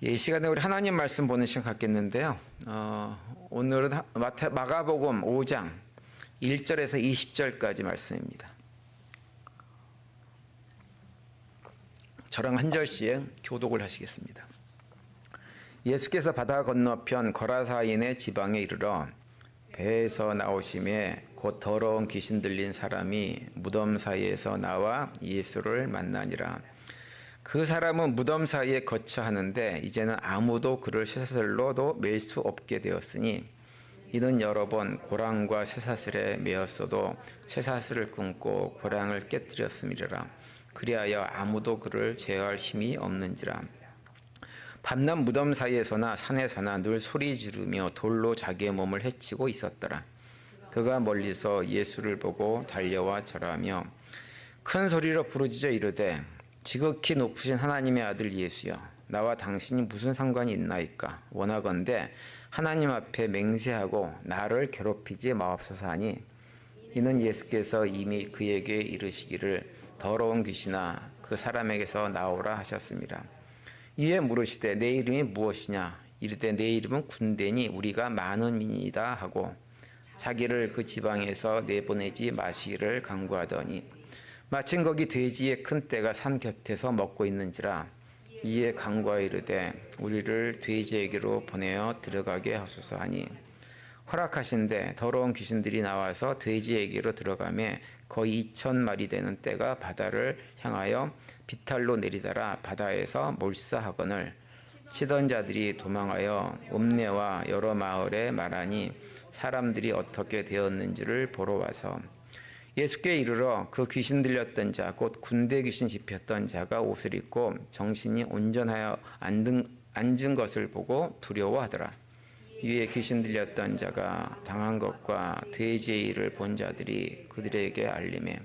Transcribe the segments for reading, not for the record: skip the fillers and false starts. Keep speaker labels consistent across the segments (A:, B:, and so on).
A: 이 시간에 우리 하나님 말씀 보는 시간 갖겠는데요. 오늘은 마가복음 5장 1절에서 20절까지 말씀입니다. 저랑 한 절씩 교독을 하시겠습니다. 예수께서 바다 건너편 거라사인의 지방에 이르러 배에서 나오심에 곧 더러운 귀신 들린 사람이 무덤 사이에서 나와 예수를 만나니라. 그 사람은 무덤 사이에 거처하는데 이제는 아무도 그를 쇠사슬로도 맬 수 없게 되었으니 이는 여러 번 고랑과 쇠사슬에 매었어도 쇠사슬을 끊고 고랑을 깨뜨렸음이라. 그리하여 아무도 그를 제어할 힘이 없는지라. 밤낮 무덤 사이에서나 산에서나 늘 소리 지르며 돌로 자기의 몸을 해치고 있었더라. 그가 멀리서 예수를 보고 달려와 절하며 큰 소리로 부르짖어 이르되 지극히 높으신 하나님의 아들 예수여, 나와 당신이 무슨 상관이 있나이까? 원하건대 하나님 앞에 맹세하고 나를 괴롭히지 마옵소서 하니 이는 예수께서 이미 그에게 이르시기를 더러운 귀신아 그 사람에게서 나오라 하셨습니다. 이에 물으시되 내 이름이 무엇이냐? 이르되 내 이름은 군대니 우리가 많은 민이다 하고 자기를 그 지방에서 내보내지 마시기를 간구하더니 마침 거기 돼지의 큰 떼가 산 곁에서 먹고 있는지라. 이에 간구하여 이르되 우리를 돼지에게로 보내어 들어가게 하소서 하니 허락하신대 더러운 귀신들이 나와서 돼지에게로 들어가매 거의 2,000마리 되는 떼가 바다를 향하여 비탈로 내리다라 바다에서 몰사하거늘 치던 자들이 도망하여 읍내와 여러 마을에 말하니 사람들이 어떻게 되었는지를 보러 와서 예수께 이르러 그 귀신 들렸던 자 곧 군대 귀신 집혔던 자가 옷을 입고 정신이 온전하여 앉은 것을 보고 두려워하더라. 이에 귀신 들렸던 자가 당한 것과 돼지의 일을 본 자들이 그들에게 알리매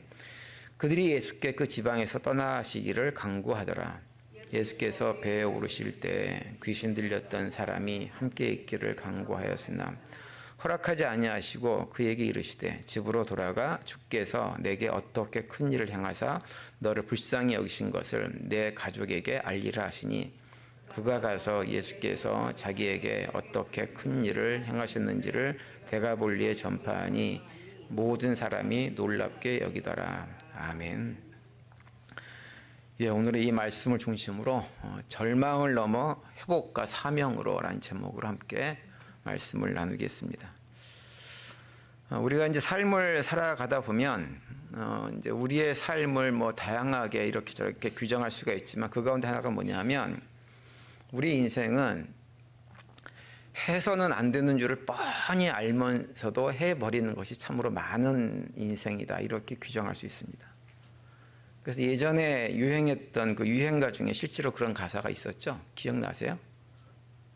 A: 그들이 예수께 그 지방에서 떠나시기를 간구하더라. 예수께서 배에 오르실 때 귀신 들렸던 사람이 함께 있기를 간구하였으나 허락하지 아니하시고 그에게 이르시되 집으로 돌아가 주께서 내게 어떻게 큰 일을 행하사 너를 불쌍히 여기신 것을 내 가족에게 알리라 하시니 그가 가서 예수께서 자기에게 어떻게 큰 일을 행하셨는지를 데가볼리에 전파하니 모든 사람이 놀랍게 여기더라. 아멘. 예, 오늘의 이 말씀을 중심으로 절망을 넘어 회복과 사명으로 라는 제목으로 함께 말씀을 나누겠습니다. 우리가 이제 삶을 살아가다 보면 이제 우리의 삶을 뭐 다양하게 이렇게 저렇게 규정할 수가 있지만 그 가운데 하나가 뭐냐면 우리 인생은 해서는 안 되는 줄을 뻔히 알면서도 해버리는 것이 참으로 많은 인생이다 이렇게 규정할 수 있습니다. 그래서 예전에 유행했던 그 유행가 중에 실제로 그런 가사가 있었죠. 기억나세요?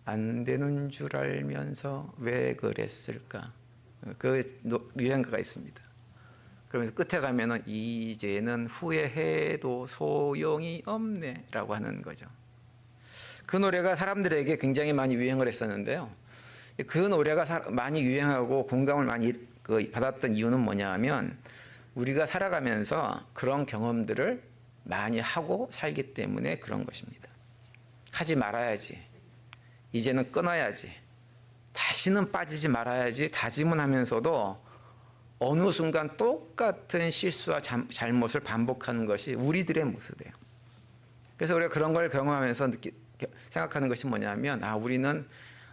A: 안 되는 줄 알면서 왜 그랬을까? 그 유행가가 있습니다. 그러면서 끝에 가면은 이제는 후회해도 소용이 없네 라고 하는 거죠. 그 노래가 사람들에게 굉장히 많이 유행을 했었는데요. 그 노래가 많이 유행하고 공감을 많이 받았던 이유는 뭐냐 하면 우리가 살아가면서 그런 경험들을 많이 하고 살기 때문에 그런 것입니다. 하지 말아야지. 이제는 끊어야지. 다시는 빠지지 말아야지 다짐은 하면서도 어느 순간 똑같은 실수와 잘못을 반복하는 것이 우리들의 모습이에요. 그래서 우리가 그런 걸 경험하면서 생각하는 것이 뭐냐면 우리는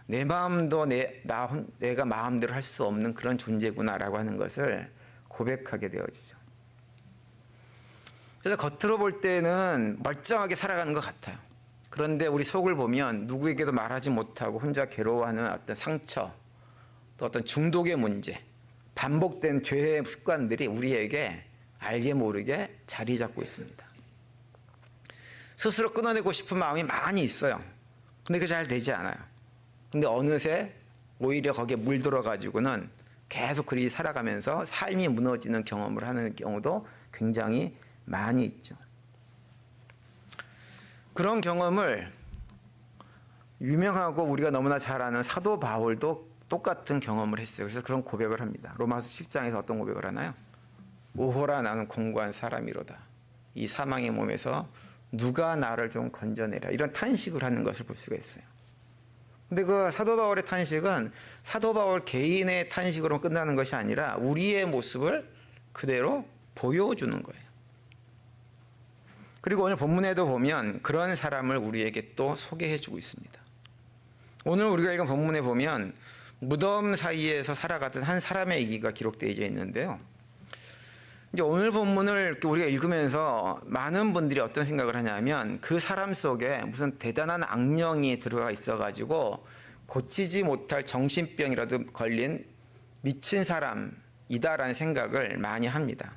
A: 내 마음도 내가 마음대로 할 수 없는 그런 존재구나라고 하는 것을 고백하게 되어지죠. 그래서 겉으로 볼 때는 멀쩡하게 살아가는 것 같아요. 그런데 우리 속을 보면 누구에게도 말하지 못하고 혼자 괴로워하는 어떤 상처, 또 어떤 중독의 문제, 반복된 죄의 습관들이 우리에게 알게 모르게 자리 잡고 있습니다. 스스로 끊어내고 싶은 마음이 많이 있어요. 근데 그게 잘 되지 않아요. 근데 어느새 오히려 거기에 물들어가지고는 계속 그리 살아가면서 삶이 무너지는 경험을 하는 경우도 굉장히 많이 있죠. 그런 경험을 유명하고 우리가 너무나 잘 아는 사도 바울도 똑같은 경험을 했어요. 그래서 그런 고백을 합니다. 로마서 10장에서 어떤 고백을 하나요? 오호라 나는 공고한 사람이로다. 이 사망의 몸에서 누가 나를 좀 건져내라. 이런 탄식을 하는 것을 볼 수가 있어요. 근데 그 사도 바울의 탄식은 사도 바울 개인의 탄식으로 끝나는 것이 아니라 우리의 모습을 그대로 보여주는 거예요. 그리고 오늘 본문에도 보면 그런 사람을 우리에게 또 소개해주고 있습니다. 오늘 우리가 읽은 본문에 보면 무덤 사이에서 살아가던 한 사람의 얘기가 기록되어 있는데요. 이제 오늘 본문을 우리가 읽으면서 많은 분들이 어떤 생각을 하냐면 그 사람 속에 무슨 대단한 악령이 들어가 있어가지고 고치지 못할 정신병이라도 걸린 미친 사람이다라는 생각을 많이 합니다.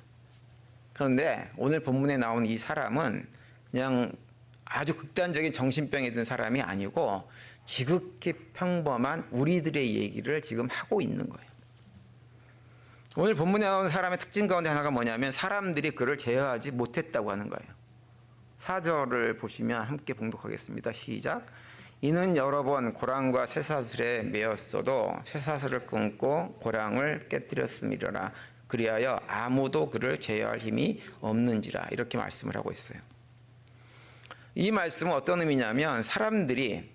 A: 그런데 오늘 본문에 나온 이 사람은 그냥 아주 극단적인 정신병에 든 사람이 아니고 지극히 평범한 우리들의 얘기를 지금 하고 있는 거예요. 오늘 본문에 나오는 사람의 특징 가운데 하나가 뭐냐면 사람들이 그를 제어하지 못했다고 하는 거예요. 4절을 보시면 함께 봉독하겠습니다. 시작. 이는 여러 번 고랑과 쇠사슬에 매였어도 쇠사슬을 끊고 고랑을 깨뜨렸음이라. 그리하여 아무도 그를 제어할 힘이 없는지라. 이렇게 말씀을 하고 있어요. 이 말씀은 어떤 의미냐면 사람들이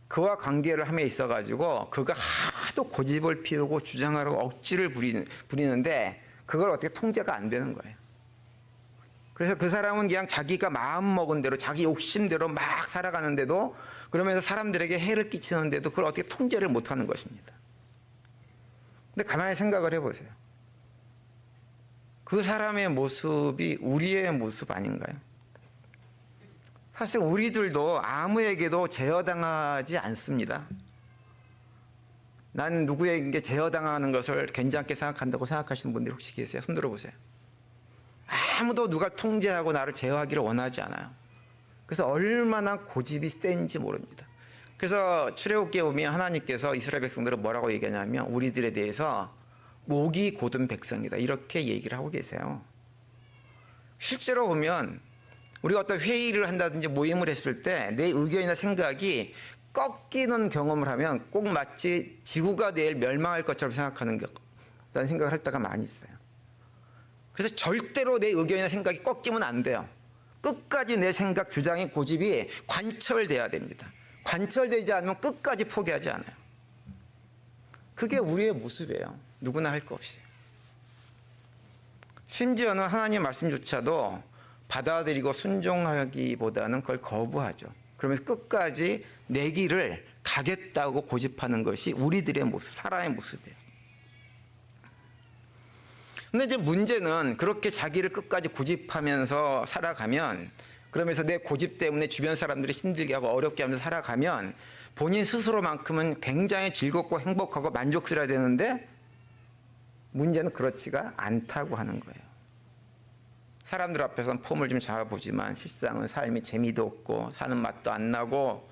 A: 그와 관계를 함에 있어가지고 그가 하도 고집을 피우고 주장하려고 억지를 부리는데 그걸 어떻게 통제가 안 되는 거예요. 그래서 그 사람은 그냥 자기가 마음먹은 대로 자기 욕심대로 막 살아가는데도 그러면서 사람들에게 해를 끼치는데도 그걸 어떻게 통제를 못하는 것입니다. 근데 가만히 생각을 해보세요. 그 사람의 모습이 우리의 모습 아닌가요? 사실 우리들도 아무에게도 제어당하지 않습니다. 난 누구에게 제어당하는 것을 괜찮게 생각한다고 생각하시는 분들이 혹시 계세요? 손 들어보세요. 아무도 누가 통제하고 나를 제어하기를 원하지 않아요. 그래서 얼마나 고집이 센지 모릅니다. 그래서 출애굽기에 보면 하나님께서 이스라엘 백성들을 뭐라고 얘기하냐면 우리들에 대해서 목이 곧은 백성이다. 이렇게 얘기를 하고 계세요. 실제로 보면 우리가 어떤 회의를 한다든지 모임을 했을 때 내 의견이나 생각이 꺾이는 경험을 하면 꼭 마치 지구가 내일 멸망할 것처럼 생각하는 생각을 할 때가 많이 있어요. 그래서 절대로 내 의견이나 생각이 꺾이면 안 돼요. 끝까지 내 생각, 주장의 고집이 관철돼야 됩니다. 관철되지 않으면 끝까지 포기하지 않아요. 그게 우리의 모습이에요. 누구나 할 거 없이. 심지어는 하나님의 말씀조차도 받아들이고 순종하기보다는 그걸 거부하죠. 그러면서 끝까지 내 길을 가겠다고 고집하는 것이 우리들의 모습, 사람의 모습이에요. 근데 이제 문제는 그렇게 자기를 끝까지 고집하면서 살아가면 그러면서 내 고집 때문에 주변 사람들이 힘들게 하고 어렵게 하면서 살아가면 본인 스스로만큼은 굉장히 즐겁고 행복하고 만족스러워야 되는데 문제는 그렇지가 않다고 하는 거예요. 사람들 앞에서는 폼을 좀 잡아보지만 실상은 삶이 재미도 없고 사는 맛도 안 나고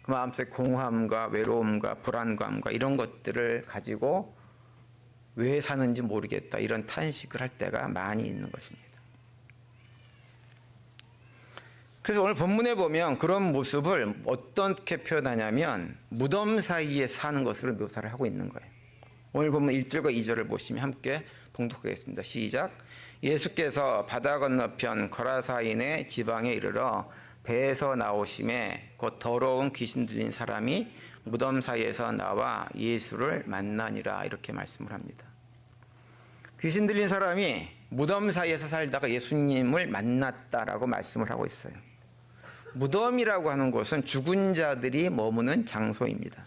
A: 그 마음속에 공허함과 외로움과 불안감과 이런 것들을 가지고 왜 사는지 모르겠다 이런 탄식을 할 때가 많이 있는 것입니다. 그래서 오늘 본문에 보면 그런 모습을 어떻게 표현하냐면 무덤 사이에 사는 것으로 묘사를 하고 있는 거예요. 오늘 본문 1절과 2절을 보시면 함께 봉독하겠습니다. 시작. 예수께서 바다 건너편 거라사인의 지방에 이르러 배에서 나오심에 곧 더러운 귀신 들린 사람이 무덤 사이에서 나와 예수를 만나니라. 이렇게 말씀을 합니다. 귀신 들린 사람이 무덤 사이에서 살다가 예수님을 만났다라고 말씀을 하고 있어요. 무덤이라고 하는 곳은 죽은 자들이 머무는 장소입니다.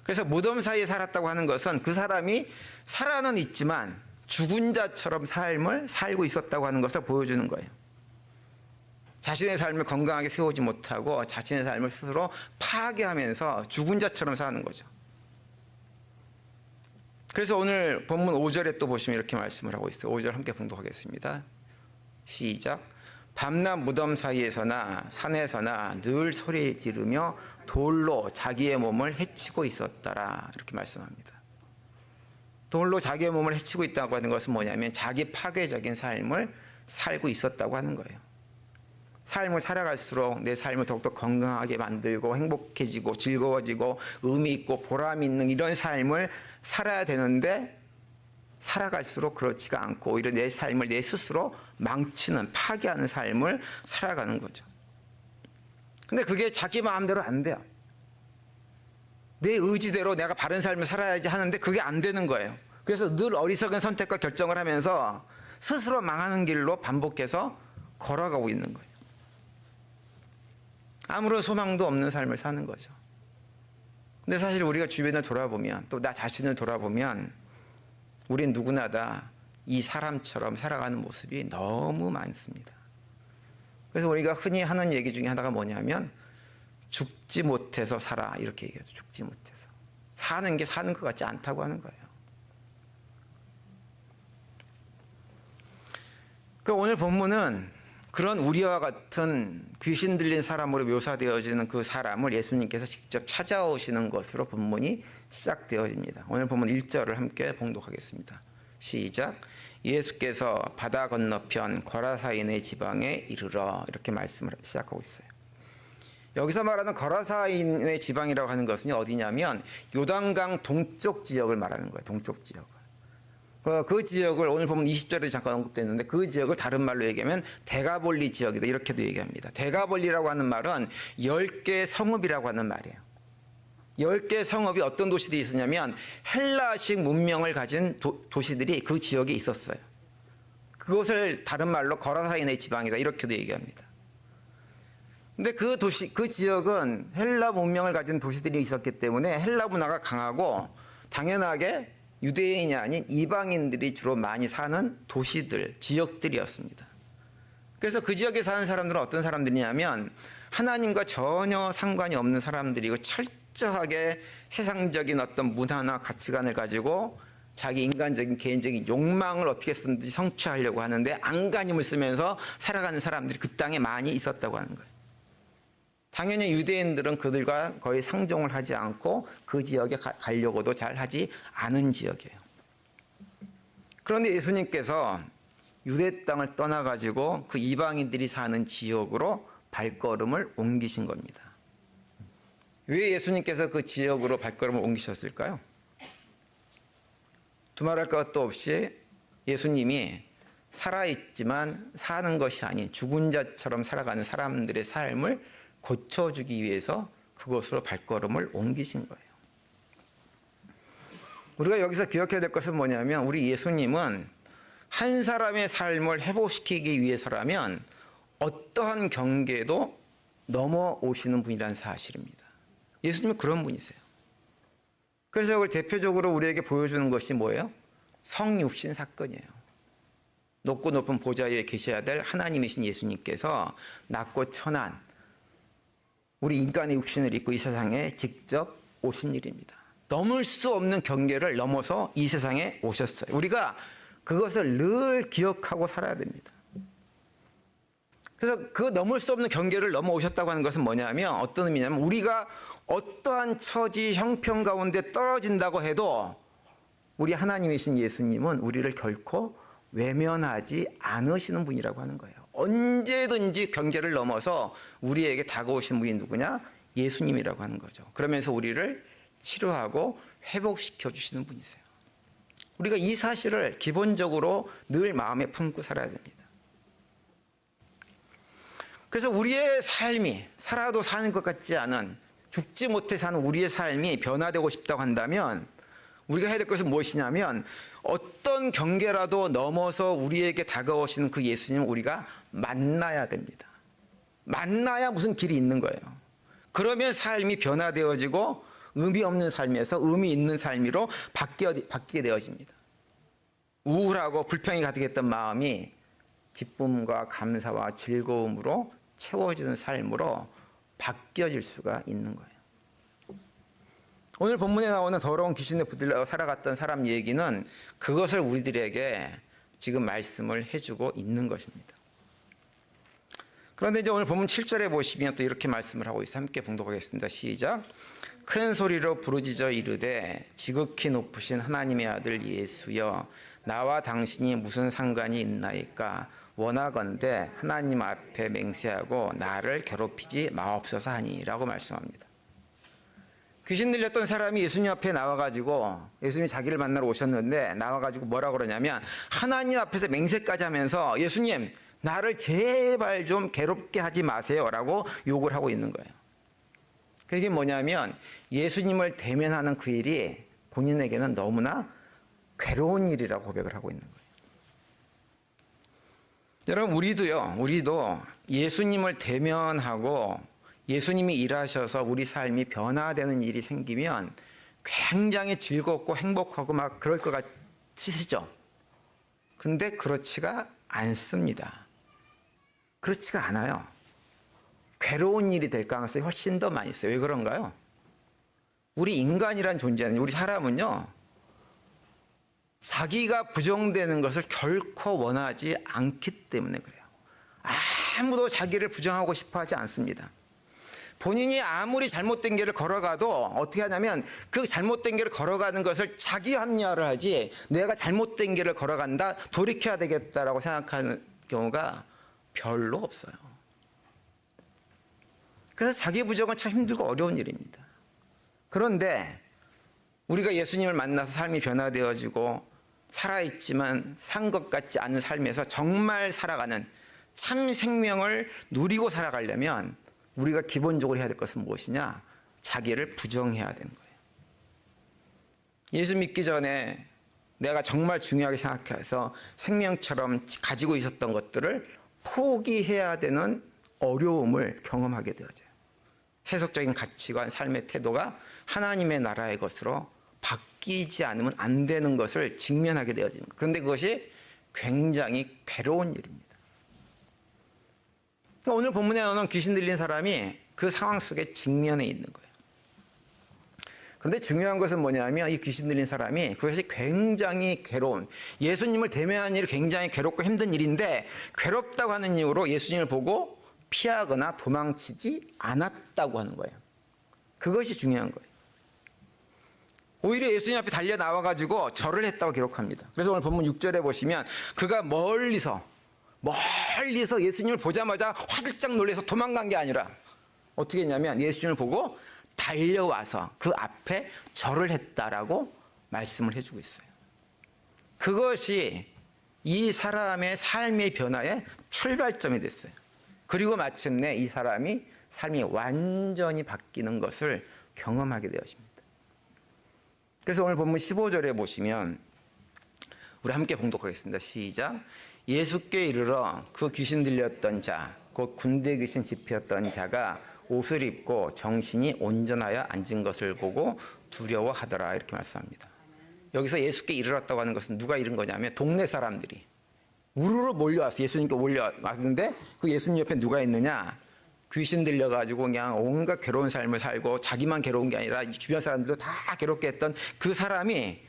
A: 그래서 무덤 사이에 살았다고 하는 것은 그 사람이 살아는 있지만 죽은 자처럼 삶을 살고 있었다고 하는 것을 보여주는 거예요. 자신의 삶을 건강하게 세우지 못하고 자신의 삶을 스스로 파괴하면서 죽은 자처럼 사는 거죠. 그래서 오늘 본문 5절에 또 보시면 이렇게 말씀을 하고 있어요. 5절 함께 봉독하겠습니다. 시작. 밤낮 무덤 사이에서나 산에서나 늘 소리 지르며 돌로 자기의 몸을 해치고 있었더라. 이렇게 말씀합니다. 돌로 자기의 몸을 해치고 있다고 하는 것은 뭐냐면 자기 파괴적인 삶을 살고 있었다고 하는 거예요. 삶을 살아갈수록 내 삶을 더욱더 건강하게 만들고 행복해지고 즐거워지고 의미 있고 보람 있는 이런 삶을 살아야 되는데 살아갈수록 그렇지가 않고 오히려 내 삶을 내 스스로 망치는, 파괴하는 삶을 살아가는 거죠. 근데 그게 자기 마음대로 안 돼요. 내 의지대로 내가 바른 삶을 살아야지 하는데 그게 안 되는 거예요. 그래서 늘 어리석은 선택과 결정을 하면서 스스로 망하는 길로 반복해서 걸어가고 있는 거예요. 아무런 소망도 없는 삶을 사는 거죠. 근데 사실 우리가 주변을 돌아보면, 또 나 자신을 돌아보면 우린 누구나 다 이 사람처럼 살아가는 모습이 너무 많습니다. 그래서 우리가 흔히 하는 얘기 중에 하나가 뭐냐면 죽지 못해서 살아, 이렇게 얘기하죠. 죽지 못해서. 사는 게 사는 것 같지 않다고 하는 거예요. 그 오늘 본문은 그런 우리와 같은 귀신 들린 사람으로 묘사되어지는 그 사람을 예수님께서 직접 찾아오시는 것으로 본문이 시작되어집니다. 오늘 본문 1절을 함께 봉독하겠습니다. 시작. 예수께서 바다 건너편 거라사인의 지방에 이르러, 이렇게 말씀을 시작하고 있어요. 여기서 말하는 거라사인의 지방이라고 하는 것은 어디냐면 요단강 동쪽 지역을 말하는 거예요. 동쪽 지역을. 그 지역을 오늘 보면 20절에 잠깐 언급됐는데 그 지역을 다른 말로 얘기하면 데가볼리 지역이다, 이렇게도 얘기합니다. 데가볼리라고 하는 말은 10개의 성읍이라고 하는 말이에요. 10개의 성읍이 어떤 도시들이 있었냐면 헬라식 문명을 가진 도시들이 그 지역에 있었어요. 그것을 다른 말로 거라사인의 지방이다, 이렇게도 얘기합니다. 근데 그 지역은 헬라 문명을 가진 도시들이 있었기 때문에 헬라 문화가 강하고 당연하게 유대인이 아닌 이방인들이 주로 많이 사는 도시들, 지역들이었습니다. 그래서 그 지역에 사는 사람들은 어떤 사람들이냐면 하나님과 전혀 상관이 없는 사람들이고 철저하게 세상적인 어떤 문화나 가치관을 가지고 자기 인간적인 개인적인 욕망을 어떻게 쓰든지 성취하려고 하는데 안간힘을 쓰면서 살아가는 사람들이 그 땅에 많이 있었다고 하는 거예요. 당연히 유대인들은 그들과 거의 상종을 하지 않고 그 지역에 가려고도 잘 하지 않은 지역이에요. 그런데 예수님께서 유대 땅을 떠나가지고 그 이방인들이 사는 지역으로 발걸음을 옮기신 겁니다. 왜 예수님께서 그 지역으로 발걸음을 옮기셨을까요? 두말할 것도 없이 예수님이 살아있지만 사는 것이 아닌 죽은 자처럼 살아가는 사람들의 삶을 고쳐주기 위해서 그곳으로 발걸음을 옮기신 거예요. 우리가 여기서 기억해야 될 것은 뭐냐면 우리 예수님은 한 사람의 삶을 회복시키기 위해서라면 어떠한 경계도 넘어오시는 분이라는 사실입니다. 예수님은 그런 분이세요. 그래서 이걸 대표적으로 우리에게 보여주는 것이 뭐예요? 성육신 사건이에요. 높고 높은 보좌 위에 계셔야 될 하나님이신 예수님께서 낮고 천한 우리 인간의 육신을 입고 이 세상에 직접 오신 일입니다. 넘을 수 없는 경계를 넘어서 이 세상에 오셨어요. 우리가 그것을 늘 기억하고 살아야 됩니다. 그래서 그 넘을 수 없는 경계를 넘어오셨다고 하는 것은 뭐냐면 어떤 의미냐면 우리가 어떠한 처지 형편 가운데 떨어진다고 해도 우리 하나님이신 예수님은 우리를 결코 외면하지 않으시는 분이라고 하는 거예요. 언제든지 경계를 넘어서 우리에게 다가오신 분이 누구냐? 예수님이라고 하는 거죠. 그러면서 우리를 치료하고 회복시켜 주시는 분이세요. 우리가 이 사실을 기본적으로 늘 마음에 품고 살아야 됩니다. 그래서 우리의 삶이 살아도 사는 것 같지 않은 죽지 못해 사는 우리의 삶이 변화되고 싶다고 한다면 우리가 해야 될 것은 무엇이냐면 어떤 경계라도 넘어서 우리에게 다가오시는 그 예수님을 우리가 만나야 됩니다. 만나야 무슨 길이 있는 거예요. 그러면 삶이 변화되어지고 의미 없는 삶에서 의미 있는 삶으로 바뀌게 되어집니다. 우울하고 불평이 가득했던 마음이 기쁨과 감사와 즐거움으로 채워지는 삶으로 바뀌어질 수가 있는 거예요. 오늘 본문에 나오는 더러운 귀신에 붙들려 살아갔던 사람 얘기는 그것을 우리들에게 지금 말씀을 해주고 있는 것입니다. 그런데 이제 오늘 본문 7절에 보시면 또 이렇게 말씀을 하고 있어요. 함께 봉독하겠습니다. 시작. 큰 소리로 부르짖어 이르되 지극히 높으신 하나님의 아들 예수여 나와 당신이 무슨 상관이 있나이까 원하건대 하나님 앞에 맹세하고 나를 괴롭히지 마옵소서 하니라고 말씀합니다. 귀신 들렸던 사람이 예수님 앞에 나와가지고 예수님이 자기를 만나러 오셨는데 나와가지고 뭐라 그러냐면 하나님 앞에서 맹세까지 하면서 예수님 나를 제발 좀 괴롭게 하지 마세요라고 욕을 하고 있는 거예요. 그게 뭐냐면 예수님을 대면하는 그 일이 본인에게는 너무나 괴로운 일이라고 고백을 하고 있는 거예요. 여러분 우리도 예수님을 대면하고 예수님이 일하셔서 우리 삶이 변화되는 일이 생기면 굉장히 즐겁고 행복하고 막 그럴 것 같으시죠? 근데 그렇지가 않습니다. 그렇지가 않아요. 괴로운 일이 될 가능성이 훨씬 더 많이 있어요. 왜 그런가요? 우리 인간이란 존재는, 우리 사람은요, 자기가 부정되는 것을 결코 원하지 않기 때문에 그래요. 아무도 자기를 부정하고 싶어 하지 않습니다. 본인이 아무리 잘못된 길을 걸어가도 어떻게 하냐면 그 잘못된 길을 걸어가는 것을 자기 합리화를 하지 내가 잘못된 길을 걸어간다, 돌이켜야 되겠다라고 생각하는 경우가 별로 없어요. 그래서 자기 부정은 참 힘들고 어려운 일입니다. 그런데 우리가 예수님을 만나서 삶이 변화되어지고 살아있지만 산 것 같지 않은 삶에서 정말 살아가는 참 생명을 누리고 살아가려면 우리가 기본적으로 해야 될 것은 무엇이냐? 자기를 부정해야 되는 거예요. 예수 믿기 전에 내가 정말 중요하게 생각해서 생명처럼 가지고 있었던 것들을 포기해야 되는 어려움을 경험하게 되어져요. 세속적인 가치관, 삶의 태도가 하나님의 나라의 것으로 바뀌지 않으면 안 되는 것을 직면하게 되어지는 거예요. 그런데 그것이 굉장히 괴로운 일입니다. 오늘 본문에 나오는 귀신 들린 사람이 그 상황 속에 직면해 있는 거예요. 그런데 중요한 것은 뭐냐면 이 귀신 들린 사람이 그것이 굉장히 괴로운, 예수님을 대면하는 일이 굉장히 괴롭고 힘든 일인데 괴롭다고 하는 이유로 예수님을 보고 피하거나 도망치지 않았다고 하는 거예요. 그것이 중요한 거예요. 오히려 예수님 앞에 달려 나와가지고 절을 했다고 기록합니다. 그래서 오늘 본문 6절에 보시면 그가 멀리서 예수님을 보자마자 화들짝 놀라서 도망간 게 아니라 어떻게 했냐면 예수님을 보고 달려와서 그 앞에 절을 했다라고 말씀을 해주고 있어요. 그것이 이 사람의 삶의 변화의 출발점이 됐어요. 그리고 마침내 이 사람이 삶이 완전히 바뀌는 것을 경험하게 되었습니다. 그래서 오늘 본문 15절에 보시면 우리 함께 봉독하겠습니다. 시작. 예수께 이르러 그 귀신 들렸던 자, 곧 군대 귀신 집혔던 자가 옷을 입고 정신이 온전하여 앉은 것을 보고 두려워하더라. 이렇게 말씀합니다. 여기서 예수께 이르렀다고 하는 것은 누가 이른 거냐면 동네 사람들이 우르르 몰려왔어요. 예수님께 몰려왔는데 그 예수님 옆에 누가 있느냐? 귀신 들려가지고 그냥 온갖 괴로운 삶을 살고 자기만 괴로운 게 아니라 주변 사람들도 다 괴롭게 했던 그 사람이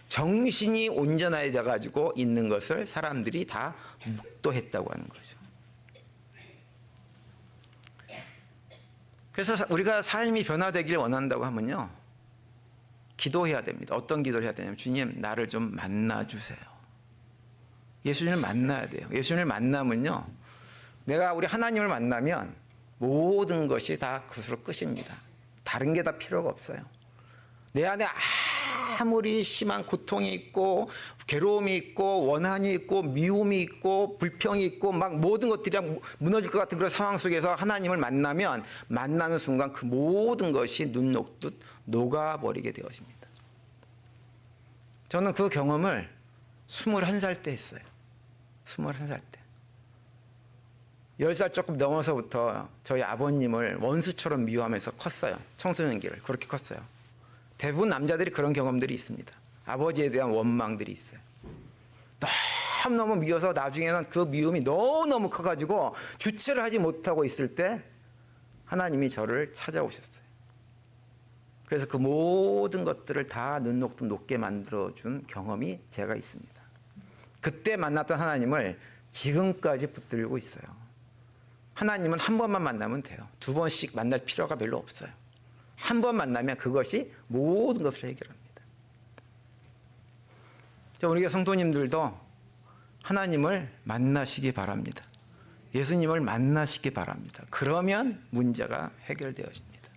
A: 정신이 온전해져 가지고 있는 것을 사람들이 다 묵도했다고 하는 거죠. 그래서 우리가 삶이 변화되길 원한다고 하면요, 기도해야 됩니다. 어떤 기도를 해야 되냐면 주님 나를 좀 만나주세요. 예수님을 만나야 돼요. 예수님을 만나면요, 우리 하나님을 만나면 모든 것이 다 그것으로 끝입니다. 다른 게 다 필요가 없어요. 내 안에 아무리 심한 고통이 있고 괴로움이 있고 원한이 있고 미움이 있고 불평이 있고 막 모든 것들이 무너질 것 같은 그런 상황 속에서 하나님을 만나면 만나는 순간 그 모든 것이 눈 녹듯 녹아버리게 되어집니다. 저는 그 경험을 21살 때 했어요. 21살 때. 10살 조금 넘어서부터 저희 아버님을 원수처럼 미워하면서 컸어요. 청소년기를 그렇게 컸어요. 대부분 남자들이 그런 경험들이 있습니다. 아버지에 대한 원망들이 있어요. 너무너무 미워서 나중에는 그 미움이 너무너무 커가지고 주체를 하지 못하고 있을 때 하나님이 저를 찾아오셨어요. 그래서 그 모든 것들을 다 눈 녹듯 녹게 만들어준 경험이 제가 있습니다. 그때 만났던 하나님을 지금까지 붙들고 있어요. 하나님은 한 번만 만나면 돼요. 두 번씩 만날 필요가 별로 없어요. 한 번 만나면 그것이 모든 것을 해결합니다. 우리 교회 성도님들도 하나님을 만나시기 바랍니다. 예수님을 만나시기 바랍니다. 그러면 문제가 해결되어집니다.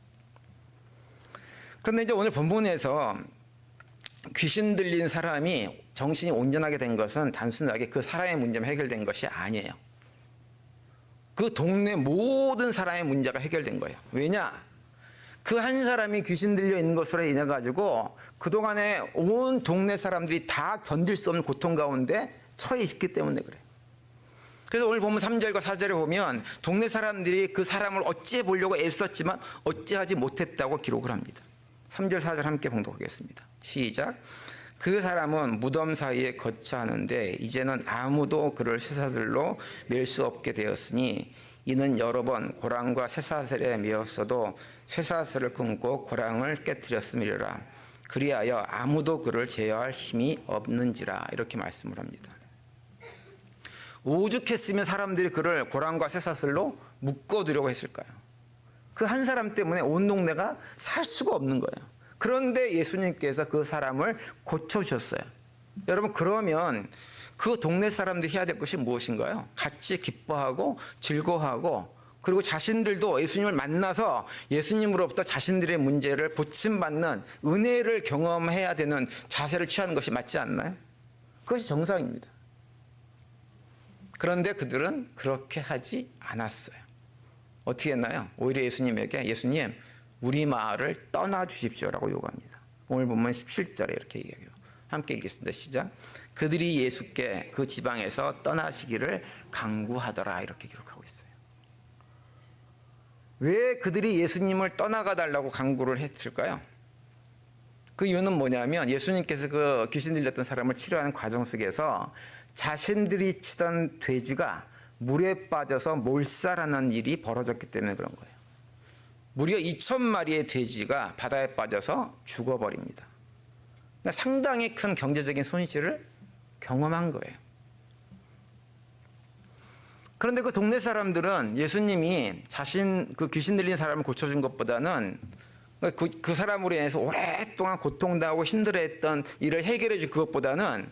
A: 그런데 이제 오늘 본문에서 귀신 들린 사람이 정신이 온전하게 된 것은 단순하게 그 사람의 문제만 해결된 것이 아니에요. 그 동네 모든 사람의 문제가 해결된 거예요. 왜냐? 그 한 사람이 귀신 들려 있는 것으로 인해 가지고 그동안에 온 동네 사람들이 다 견딜 수 없는 고통 가운데 처해 있기 때문에 그래요. 그래서 오늘 보면 3절과 4절에 보면 동네 사람들이 그 사람을 어찌해 보려고 애썼지만 어찌하지 못했다고 기록을 합니다. 3절 4절 함께 봉독하겠습니다. 시작. 그 사람은 무덤 사이에 거처하는데 이제는 아무도 그를 쇠사슬로 맬 수 없게 되었으니 이는 여러 번 고랑과 쇠사슬에 매었어도 쇠사슬을 끊고 고랑을 깨뜨렸음이라. 그리하여 아무도 그를 제어할 힘이 없는지라. 이렇게 말씀을 합니다. 오죽했으면 사람들이 그를 고랑과 쇠사슬로 묶어두려고 했을까요? 그 한 사람 때문에 온 동네가 살 수가 없는 거예요. 그런데 예수님께서 그 사람을 고쳐주셨어요. 여러분, 그러면 그 동네 사람들이 해야 될 것이 무엇인가요? 같이 기뻐하고 즐거워하고 그리고 자신들도 예수님을 만나서 예수님으로부터 자신들의 문제를 고침받는 은혜를 경험해야 되는 자세를 취하는 것이 맞지 않나요? 그것이 정상입니다. 그런데 그들은 그렇게 하지 않았어요. 어떻게 했나요? 오히려 예수님에게 예수님 우리 마을을 떠나 주십시오라고 요구합니다. 오늘 보면 17절에 이렇게 얘기해요. 함께 읽겠습니다. 시작. 그들이 예수께 그 지방에서 떠나시기를 강구하더라. 이렇게 기록하고 있어요. 왜 그들이 예수님을 떠나가 달라고 강구를 했을까요? 그 이유는 뭐냐면 예수님께서 그 귀신 들렸던 사람을 치료하는 과정 속에서 자신들이 치던 돼지가 물에 빠져서 몰살하는 일이 벌어졌기 때문에 그런 거예요. 무려 2,000마리의 돼지가 바다에 빠져서 죽어버립니다. 그러니까 상당히 큰 경제적인 손실을 경험한 거예요. 그런데 그 동네 사람들은 예수님이 자신 그 귀신 들린 사람을 고쳐준 것보다는 그 사람으로 인해서 오랫동안 고통당하고 힘들어했던 일을 해결해 줄 그것보다는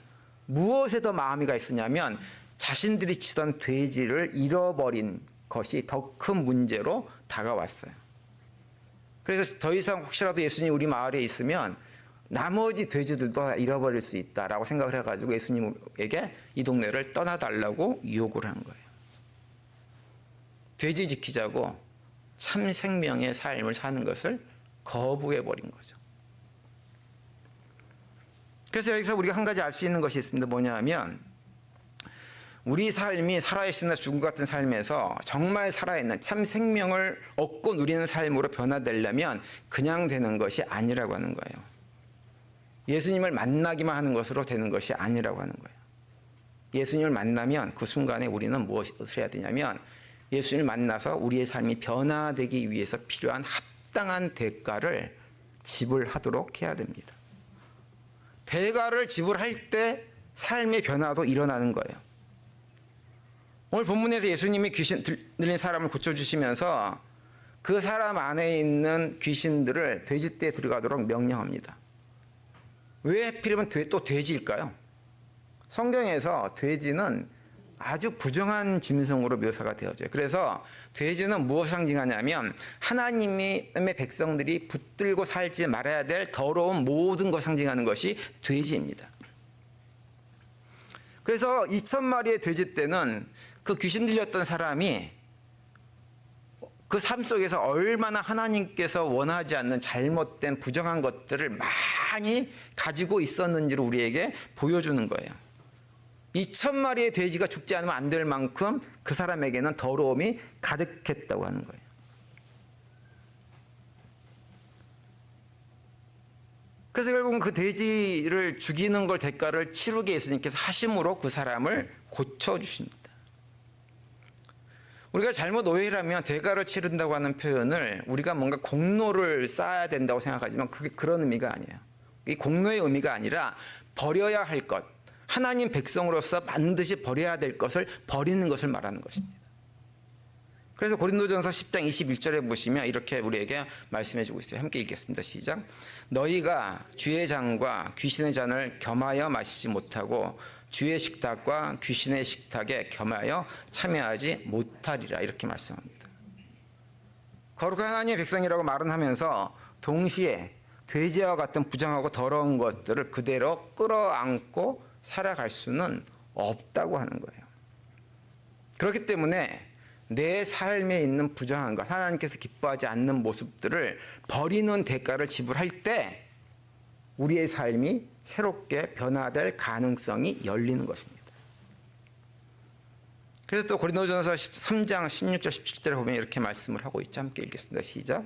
A: 무엇에 더 마음이 가 있었냐면 자신들이 치던 돼지를 잃어버린 것이 더 큰 문제로 다가왔어요. 그래서 더 이상 혹시라도 예수님 우리 마을에 있으면 나머지 돼지들도 잃어버릴 수 있다라고 생각을 해가지고 예수님에게 이 동네를 떠나달라고 요구를 한 거예요. 돼지 지키자고 참 생명의 삶을 사는 것을 거부해버린 거죠. 그래서 여기서 우리가 한 가지 알 수 있는 것이 있습니다. 뭐냐 하면 우리 삶이 살아있으나 죽음 같은 삶에서 정말 살아있는 참 생명을 얻고 누리는 삶으로 변화되려면 그냥 되는 것이 아니라고 하는 거예요. 예수님을 만나기만 하는 것으로 되는 것이 아니라고 하는 거예요. 예수님을 만나면 그 순간에 우리는 무엇을 해야 되냐면 예수님을 만나서 우리의 삶이 변화되기 위해서 필요한 합당한 대가를 지불하도록 해야 됩니다. 대가를 지불할 때 삶의 변화도 일어나는 거예요. 오늘 본문에서 예수님이 귀신 들린 사람을 고쳐주시면서 그 사람 안에 있는 귀신들을 돼지떼에 들어가도록 명령합니다. 왜 하필이면 또 돼지일까요? 성경에서 돼지는 아주 부정한 짐승으로 묘사가 되어져요. 그래서 돼지는 무엇을 상징하냐면 하나님의 백성들이 붙들고 살지 말아야 될 더러운 모든 것을 상징하는 것이 돼지입니다. 그래서 2,000마리의 돼지 때는 그 귀신 들렸던 사람이 그 삶 속에서 얼마나 하나님께서 원하지 않는 잘못된 부정한 것들을 많이 가지고 있었는지를 우리에게 보여주는 거예요. 2,000마리의 돼지가 죽지 않으면 안 될 만큼 그 사람에게는 더러움이 가득했다고 하는 거예요. 그래서 결국은 그 돼지를 죽이는 걸 대가를 치르게 예수님께서 하심으로 그 사람을 고쳐주십니다. 우리가 잘못 오해를 하면 대가를 치른다고 하는 표현을 우리가 뭔가 공로를 쌓아야 된다고 생각하지만 그게 그런 의미가 아니에요. 이 공로의 의미가 아니라 버려야 할 것, 하나님 백성으로서 반드시 버려야 될 것을 버리는 것을 말하는 것입니다. 그래서 고린도전서 10장 21절에 보시면 이렇게 우리에게 말씀해 주고 있어요. 함께 읽겠습니다. 시작. 너희가 주의 잔과 귀신의 잔을 겸하여 마시지 못하고 주의 식탁과 귀신의 식탁에 겸하여 참여하지 못하리라. 이렇게 말씀합니다. 거룩한 하나님의 백성이라고 말은 하면서 동시에 돼지와 같은 부정하고 더러운 것들을 그대로 끌어안고 살아갈 수는 없다고 하는 거예요. 그렇기 때문에 내 삶에 있는 부정한 것, 하나님께서 기뻐하지 않는 모습들을 버리는 대가를 지불할 때 우리의 삶이 새롭게 변화될 가능성이 열리는 것입니다. 그래서 또 고린도전서 13장 16절 17절에 보면 이렇게 말씀을 하고 있죠. 함께 읽겠습니다. 시작.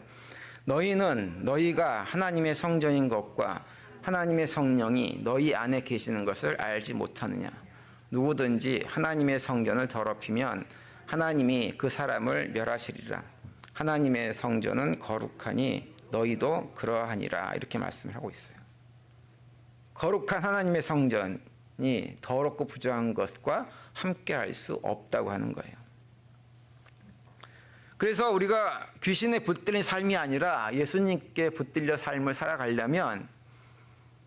A: 너희는 너희가 하나님의 성전인 것과 하나님의 성령이 너희 안에 계시는 것을 알지 못하느냐. 누구든지 하나님의 성전을 더럽히면 하나님이 그 사람을 멸하시리라. 하나님의 성전은 거룩하니 너희도 그러하니라. 이렇게 말씀을 하고 있어요. 거룩한 하나님의 성전이 더럽고 부정한 것과 함께할 수 없다고 하는 거예요. 그래서 우리가 귀신에 붙들린 삶이 아니라 예수님께 붙들려 삶을 살아가려면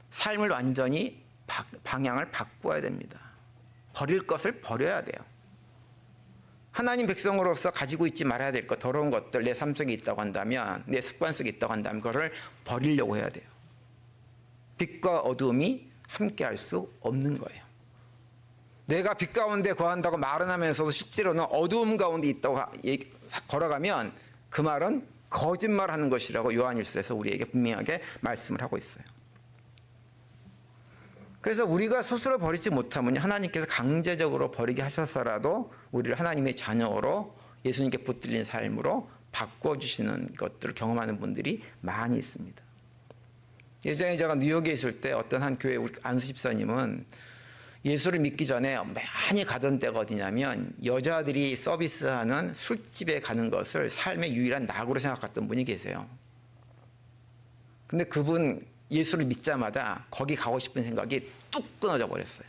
A: 삶을 완전히 방향을 바꾸어야 됩니다. 버릴 것을 버려야 돼요. 하나님 백성으로서 가지고 있지 말아야 될 것, 더러운 것들 내 삶 속에 있다고 한다면, 내 습관 속에 있다고 한다면 그거를 버리려고 해야 돼요. 빛과 어둠이 함께할 수 없는 거예요. 내가 빛 가운데 거한다고 말은 하면서도 실제로는 어두움 가운데 있다고 걸어가면 그 말은 거짓말하는 것이라고 요한일서에서 우리에게 분명하게 말씀을 하고 있어요. 그래서 우리가 스스로 버리지 못하면 하나님께서 강제적으로 버리게 하셔서라도 우리를 하나님의 자녀로 예수님께 붙들린 삶으로 바꿔주시는 것들을 경험하는 분들이 많이 있습니다. 예전에 제가 뉴욕에 있을 때 어떤 한 교회 우리 안수 집사님은 예수를 믿기 전에 많이 가던 데가 어디냐면 여자들이 서비스하는 술집에 가는 것을 삶의 유일한 낙으로 생각했던 분이 계세요. 근데 그분 예수를 믿자마자 거기 가고 싶은 생각이 뚝 끊어져 버렸어요.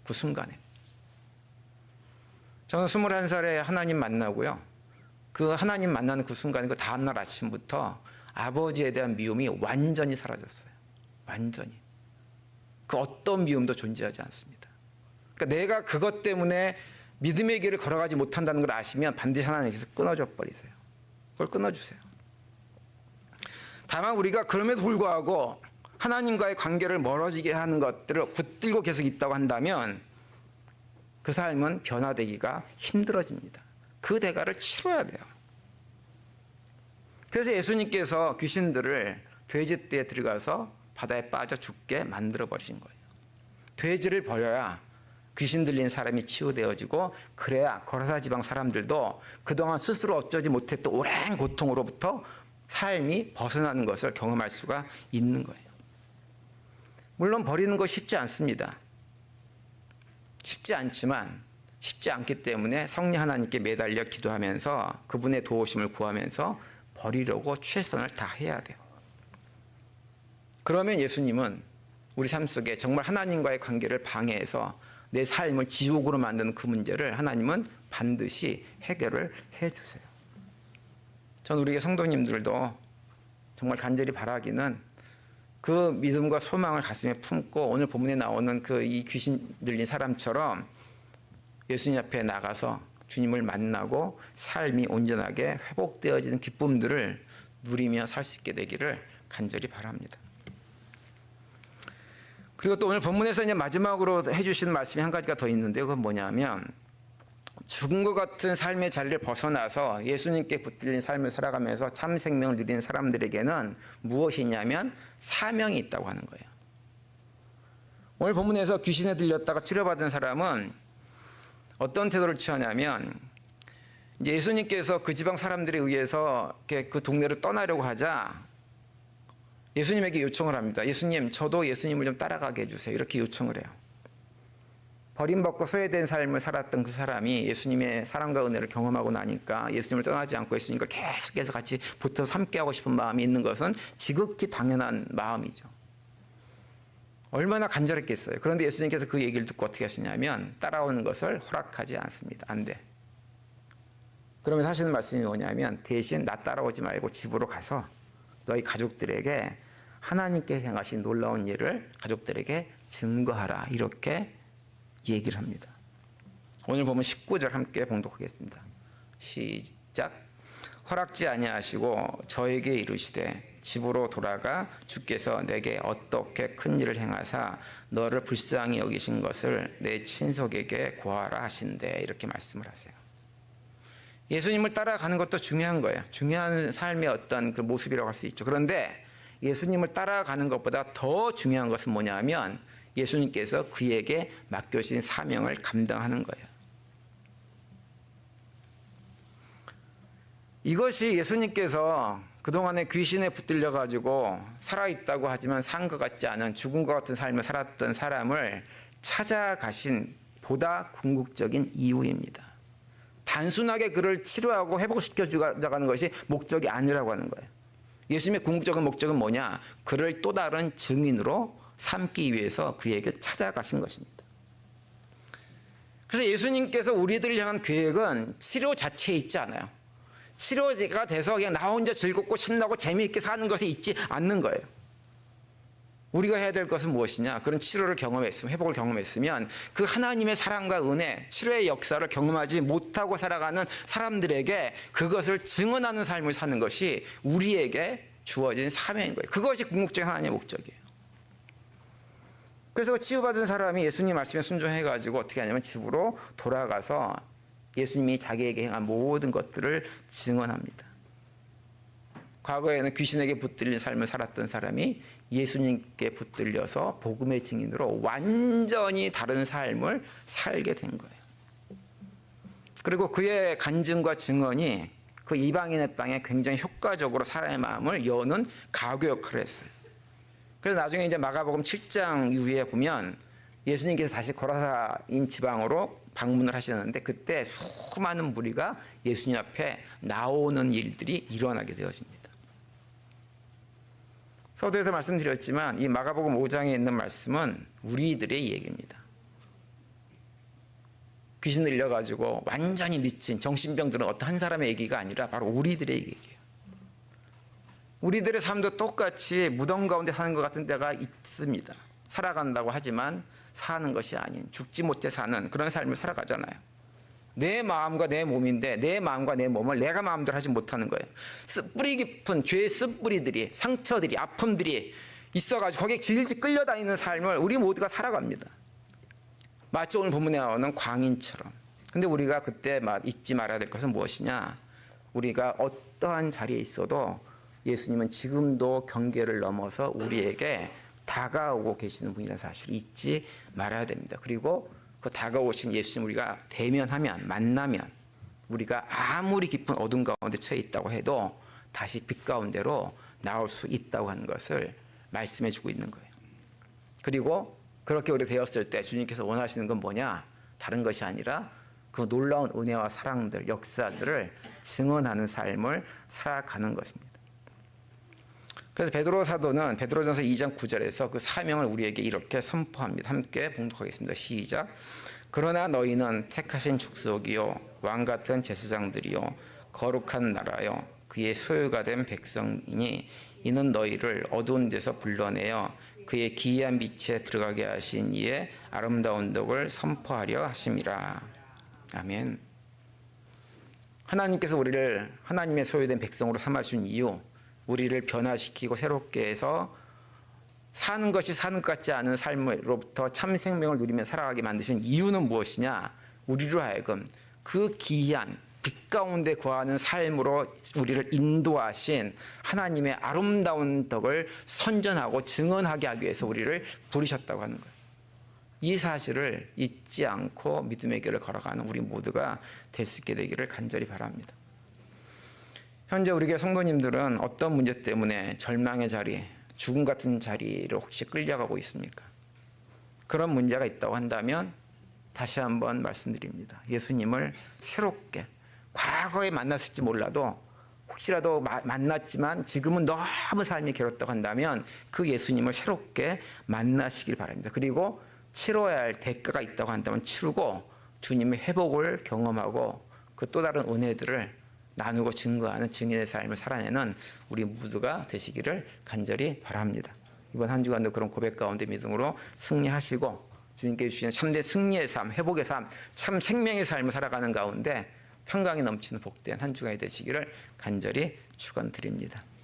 A: 그 순간에. 저는 21살에 하나님 만나고요. 그 하나님 만나는 그 순간에 그 다음날 아침부터 아버지에 대한 미움이 완전히 사라졌어요. 완전히. 그 어떤 미움도 존재하지 않습니다. 그러니까 내가 그것 때문에 믿음의 길을 걸어가지 못한다는 걸 아시면 반드시 하나님께서 끊어줘 버리세요. 그걸 끊어주세요. 다만 우리가 그럼에도 불구하고 하나님과의 관계를 멀어지게 하는 것들을 붙들고 계속 있다고 한다면 그 삶은 변화되기가 힘들어집니다. 그 대가를 치러야 돼요. 그래서 예수님께서 귀신들을 돼지떼에 들어가서 바다에 빠져 죽게 만들어 버리신 거예요. 돼지를 버려야 귀신 들린 사람이 치유되어지고 그래야 거라사 지방 사람들도 그동안 스스로 어쩌지 못했던 오랜 고통으로부터 삶이 벗어나는 것을 경험할 수가 있는 거예요. 물론 버리는 거 쉽지 않습니다. 쉽지 않지만 쉽지 않기 때문에 성령 하나님께 매달려 기도하면서 그분의 도우심을 구하면서 버리려고 최선을 다해야 돼요. 그러면 예수님은 우리 삶 속에 정말 하나님과의 관계를 방해해서 내 삶을 지옥으로 만드는 그 문제를 하나님은 반드시 해결을 해주세요. 전 우리 성도님들도 정말 간절히 바라기는 그 믿음과 소망을 가슴에 품고 오늘 본문에 나오는 그 이 귀신 들린 사람처럼 예수님 앞에 나가서 주님을 만나고 삶이 온전하게 회복되어지는 기쁨들을 누리며 살 수 있게 되기를 간절히 바랍니다. 그리고 또 오늘 본문에서 이제 마지막으로 해주신 말씀이 한 가지가 더 있는데요. 그건 뭐냐면 죽은 것 같은 삶의 자리를 벗어나서 예수님께 붙들린 삶을 살아가면서 참 생명을 누리는 사람들에게는 무엇이 있냐면 사명이 있다고 하는 거예요. 오늘 본문에서 귀신에 들렸다가 치료받은 사람은 어떤 태도를 취하냐면 이제 예수님께서 그 지방 사람들에 의해서 그 동네를 떠나려고 하자 예수님에게 요청을 합니다. 예수님, 저도 예수님을 좀 따라가게 해주세요. 이렇게 요청을 해요. 버림받고 소외된 삶을 살았던 그 사람이 예수님의 사랑과 은혜를 경험하고 나니까 예수님을 떠나지 않고 예수님과 계속해서 같이 붙어서 함께하고 싶은 마음이 있는 것은 지극히 당연한 마음이죠. 얼마나 간절했겠어요. 그런데 예수님께서 그 얘기를 듣고 어떻게 하시냐면 따라오는 것을 허락하지 않습니다. 안 돼. 그러면서 하시는 말씀이 뭐냐면 대신 나 따라오지 말고 집으로 가서 너희 가족들에게 하나님께 행하신 놀라운 일을 가족들에게 증거하라. 이렇게 얘기를 합니다. 오늘 보면 19절 함께 봉독하겠습니다. 시작. 허락지 아니하시고 저에게 이르시되 집으로 돌아가 주께서 내게 어떻게 큰 일을 행하사 너를 불쌍히 여기신 것을 내 친속에게 고하라 하신대. 이렇게 말씀을 하세요. 예수님을 따라가는 것도 중요한 거예요. 중요한 삶의 어떤 그 모습이라고 할 수 있죠. 그런데 예수님을 따라가는 것보다 더 중요한 것은 뭐냐면 예수님께서 그에게 맡겨진 사명을 감당하는 거예요. 이것이 예수님께서 그동안에 귀신에 붙들려 가지고 살아있다고 하지만 산 것 같지 않은 죽은 것 같은 삶을 살았던 사람을 찾아가신 보다 궁극적인 이유입니다. 단순하게 그를 치료하고 회복시켜 주가는 것이 목적이 아니라고 하는 거예요. 예수님의 궁극적인 목적은 뭐냐? 그를 또 다른 증인으로 삼기 위해서 그에게 찾아가신 것입니다. 그래서 예수님께서 우리들을 향한 계획은 치료 자체에 있지 않아요. 치료가 돼서 그냥 나 혼자 즐겁고 신나고 재미있게 사는 것이 있지 않는 거예요. 우리가 해야 될 것은 무엇이냐? 그런 치료를 경험했으면, 회복을 경험했으면 그 하나님의 사랑과 은혜, 치료의 역사를 경험하지 못하고 살아가는 사람들에게 그것을 증언하는 삶을 사는 것이 우리에게 주어진 사명인 거예요. 그것이 궁극적인 하나님의 목적이에요. 그래서 치유받은 사람이 예수님 말씀에 순종해가지고 어떻게 하냐면 집으로 돌아가서 예수님이 자기에게 행한 모든 것들을 증언합니다. 과거에는 귀신에게 붙들린 삶을 살았던 사람이 예수님께 붙들려서 복음의 증인으로 완전히 다른 삶을 살게 된 거예요. 그리고 그의 간증과 증언이 그 이방인의 땅에 굉장히 효과적으로 사람의 마음을 여는 가교 역할을 했어요. 그래서 나중에 이제 마가복음 7장 이후에 보면 예수님께서 다시 거라사인 지방으로 방문을 하셨는데 그때 수많은 무리가 예수님 앞에 나오는 일들이 일어나게 되어집니다. 서두에서 말씀드렸지만 이 마가복음 5장에 있는 말씀은 우리들의 얘기입니다. 귀신 들려가지고 완전히 미친 정신병들은 어떤 한 사람의 얘기가 아니라 바로 우리들의 얘기예요. 우리들의 삶도 똑같이 무덤 가운데 사는 것 같은 때가 있습니다. 살아간다고 하지만 사는 것이 아닌 죽지 못해 사는 그런 삶을 살아가잖아요. 내 마음과 내 몸인데 내 마음과 내 몸을 내가 마음대로 하지 못하는 거예요. 뿌리 깊은 죄의 쓴뿌리들이, 상처들이, 아픔들이 있어가지고 거기에 질질 끌려다니는 삶을 우리 모두가 살아갑니다. 마치 오늘 본문에 나오는 광인처럼. 근데 우리가 그때 잊지 말아야 될 것은 무엇이냐? 우리가 어떠한 자리에 있어도 예수님은 지금도 경계를 넘어서 우리에게 다가오고 계시는 분이라는 사실을 잊지 말아야 됩니다. 그리고 그 다가오신 예수님 우리가 대면하면, 만나면 우리가 아무리 깊은 어둠 가운데 처해 있다고 해도 다시 빛 가운데로 나올 수 있다고 하는 것을 말씀해 주고 있는 거예요. 그리고 그렇게 우리 되었을 때 주님께서 원하시는 건 뭐냐? 다른 것이 아니라 그 놀라운 은혜와 사랑들, 역사들을 증언하는 삶을 살아가는 것입니다. 그래서 베드로 사도는 베드로전서 2장 9절에서 그 사명을 우리에게 이렇게 선포합니다. 함께 봉독하겠습니다. 시작. 그러나 너희는 택하신 족속이요 왕같은 제사장들이요 거룩한 나라요 그의 소유가 된 백성이니 이는 너희를 어두운 데서 불러내어 그의 기이한 빛에 들어가게 하신 이의 아름다운 덕을 선포하려 하심이라. 아멘. 하나님께서 우리를 하나님의 소유된 백성으로 삼아준 이유, 우리를 변화시키고 새롭게 해서 사는 것이 사는 것 같지 않은 삶으로부터 참 생명을 누리며 살아가게 만드신 이유는 무엇이냐? 우리로 하여금 그 기이한 빛 가운데 거하는 삶으로 우리를 인도하신 하나님의 아름다운 덕을 선전하고 증언하게 하기 위해서 우리를 부르셨다고 하는 거예요. 이 사실을 잊지 않고 믿음의 길을 걸어가는 우리 모두가 될 수 있게 되기를 간절히 바랍니다. 현재 우리 교회 성도님들은 어떤 문제 때문에 절망의 자리, 죽음 같은 자리를 혹시 끌려가고 있습니까? 그런 문제가 있다고 한다면 다시 한번 말씀드립니다. 예수님을 새롭게 과거에 만났을지 몰라도 혹시라도 만났지만 지금은 너무 삶이 괴롭다고 한다면 그 예수님을 새롭게 만나시길 바랍니다. 그리고 치러야 할 대가가 있다고 한다면 치르고 주님의 회복을 경험하고 그 또 다른 은혜들을 나누고 증거하는 증인의 삶을 살아내는 우리 모두가 되시기를 간절히 바랍니다. 이번 한 주간도 그런 고백 가운데 믿음으로 승리하시고 주님께 주시는 참된 승리의 삶, 회복의 삶, 참 생명의 삶을 살아가는 가운데 평강이 넘치는 복된 한 주간이 되시기를 간절히 축원드립니다.